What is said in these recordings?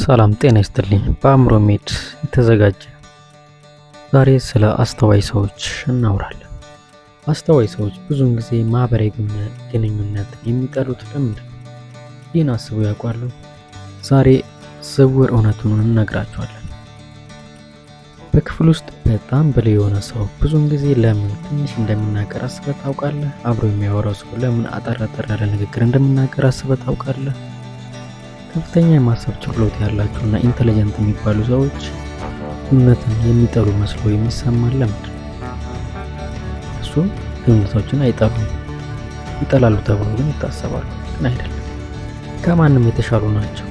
ሰላም ጤና ይስጥልኝ። በአእምሮ ሜድ የተዘጋጀ ዛሬ ስለ አስተዋይ ሰዎች እናወራለን። አስተዋይ ሰዎች ብዙውን ጊዜ ማህበራዊ ግንኙነትን የሚጠሉት ለምንድን ነው? ይህን አስበው ያውቃሉ? ዛሬ ስውር እውነቱን እንነግራቸዋለን። በክፍል ውስጥ በጣም ብልህ የሆነ ሰው ብዙውን ጊዜ ለምን ትንሽ እንደሚናገር አስበህ ታውቃለህ? አብሮ የሚያወራው ሰው ለምን አጠር ያለ ንግግር እንደሚናገር አስበህ ታውቃለህ? ከፍተኛ የማሰብ ችሎታ ያላቸውና ኢንተለጀንት የሚባሉ ሰዎች እውነትን የሚጠሉ መስሎ የሚሰማን ለምንድን ነው? እሱ ግንኙነቶችን አይጠሉም። ይጠላሉ ተብሎ ግን ይታሰባሉ፣ ግን አይደለም። ከማንም የተሻሉ ናቸው።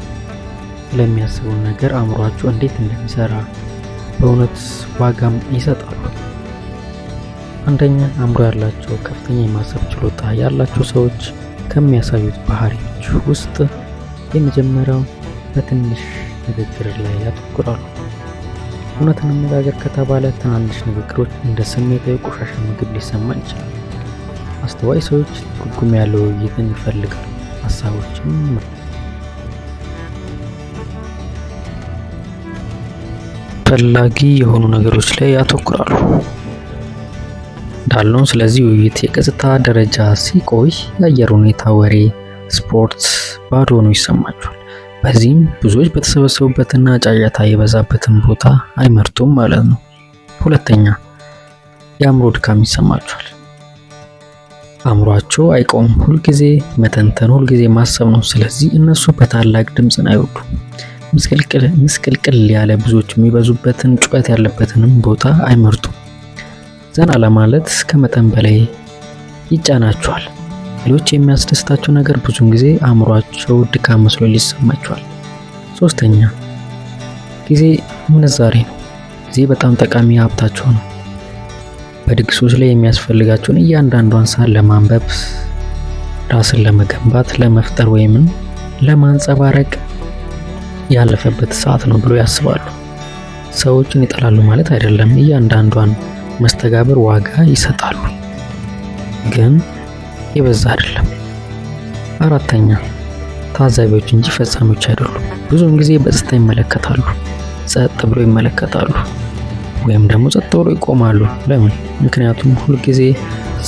ስለሚያስቡን ነገር አእምሯቸው እንዴት እንደሚሰራ በእውነት ዋጋም ይሰጣሉ። አንደኛ፣ አእምሮ ያላቸው ከፍተኛ የማሰብ ችሎታ ያላቸው ሰዎች ከሚያሳዩት ባህሪዎች ውስጥ የመጀመሪያው በትንሽ ንግግር ላይ ያተኩራሉ። እውነት እንነጋገር ከተባለ ትናንሽ ንግግሮች እንደ ስሜታዊ ቆሻሻ ምግብ ሊሰማን ይችላል። አስተዋይ ሰዎች ትርጉም ያለው ውይይትን ይፈልጋሉ። ሀሳቦችን ፈላጊ የሆኑ ነገሮች ላይ ያተኩራሉ እንዳልነው። ስለዚህ ውይይት የገጽታ ደረጃ ሲቆይ የአየር ሁኔታ፣ ወሬ፣ ስፖርት ባዶ ሆኖ ይሰማቸዋል። በዚህም ብዙዎች በተሰበሰቡበትና ጫጫታ የበዛበትን ቦታ አይመርጡም ማለት ነው። ሁለተኛ፣ የአእምሮ ድካም ይሰማቸዋል። አእምሯቸው አይቆምም። ሁልጊዜ መተንተን፣ ሁልጊዜ ማሰብ ነው። ስለዚህ እነሱ በታላቅ ድምፅን አይወዱም። ምስቅልቅል ያለ ብዙዎች የሚበዙበትን ጩኸት ያለበትንም ቦታ አይመርጡም። ዘና ለማለት ከመጠን በላይ ይጫናቸዋል። ሌሎች የሚያስደስታቸው ነገር ብዙውን ጊዜ አእምሯቸው ድካም መስሎ ሊሰማቸዋል። ሶስተኛ፣ ጊዜ ምንዛሬ ነው። ጊዜ በጣም ጠቃሚ ሀብታቸው ነው። በድግሶች ላይ የሚያስፈልጋቸውን እያንዳንዷን ሰዓት ለማንበብ፣ ራስን ለመገንባት፣ ለመፍጠር ወይም ለማንጸባረቅ ያለፈበት ሰዓት ነው ብሎ ያስባሉ። ሰዎችን ይጠላሉ ማለት አይደለም። እያንዳንዷን መስተጋብር ዋጋ ይሰጣሉ፣ ግን የበዛ አይደለም። አራተኛ፣ ታዛቢዎች እንጂ ፈጻሚዎች አይደሉም። ብዙውን ጊዜ በጸጥታ ይመለከታሉ፣ ጸጥ ብሎ ይመለከታሉ፣ ወይም ደግሞ ጸጥ ብሎ ይቆማሉ። ለምን? ምክንያቱም ሁልጊዜ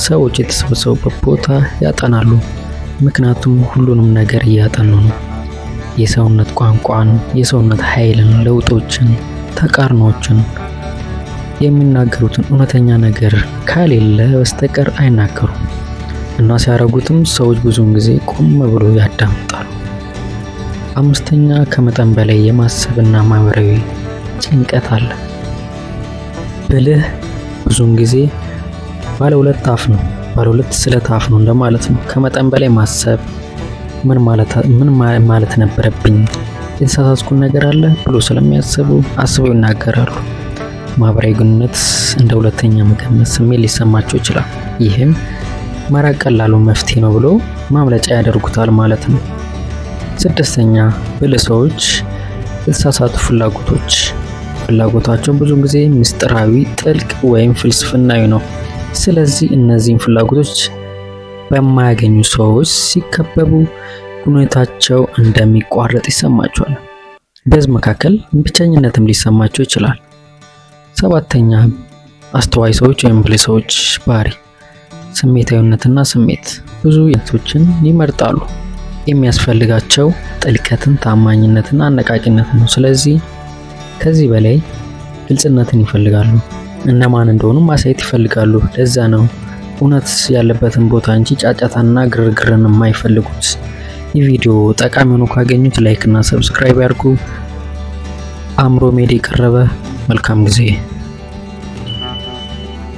ሰዎች የተሰበሰቡበት ቦታ ያጠናሉ። ምክንያቱም ሁሉንም ነገር እያጠኑ ነው። የሰውነት ቋንቋን፣ የሰውነት ኃይልን፣ ለውጦችን፣ ተቃርኖችን፣ የሚናገሩትን እውነተኛ ነገር ከሌለ በስተቀር አይናገሩም። እና ሲያደርጉትም ሰዎች ብዙውን ጊዜ ቆም ብሎ ያዳምጣሉ። አምስተኛ፣ ከመጠን በላይ የማሰብና ማህበራዊ ጭንቀት አለ። ብልህ ብዙውን ጊዜ ባለ ሁለት አፍ ነው፣ ባለ ሁለት ስለት አፍ ነው እንደማለት ነው። ከመጠን በላይ ማሰብ ምን ማለት ነበረብኝ፣ የተሳሳትኩት ነገር አለ ብሎ ስለሚያስቡ አስበው ይናገራሉ። ማህበራዊ ግንኙነት እንደ ሁለተኛ መገመት ስሜት ሊሰማቸው ይችላል። ይህም መራቅ ቀላሉ መፍትሄ ነው ብሎ ማምለጫ ያደርጉታል ማለት ነው። ስድስተኛ፣ ብልህ ሰዎች የተሳሳቱ ፍላጎታቸው ብዙውን ጊዜ ምስጢራዊ፣ ጥልቅ ወይም ፍልስፍናዊ ነው። ስለዚህ እነዚህን ፍላጎቶች በማያገኙ ሰዎች ሲከበቡ ግንኙነታቸው እንደሚቋረጥ ይሰማቸዋል። በዚህ መካከል ብቸኝነትም ሊሰማቸው ይችላል። ሰባተኛ፣ አስተዋይ ሰዎች ወይም ብልህ ሰዎች ባህሪ ስሜታዊነትና ስሜት ብዙ አይነቶችን ይመርጣሉ። የሚያስፈልጋቸው ጥልቀትን፣ ታማኝነትና አነቃቂነት ነው። ስለዚህ ከዚህ በላይ ግልጽነትን ይፈልጋሉ። እነማን እንደሆኑ ማሳየት ይፈልጋሉ። ለዛ ነው እውነት ያለበትን ቦታ እንጂ ጫጫታና ግርግርን የማይፈልጉት። ይህ ቪዲዮ ጠቃሚ ሆኖ ካገኙት ላይክ እና ሰብስክራይብ ያድርጉ። አእምሮ ሜድ የቀረበ መልካም ጊዜ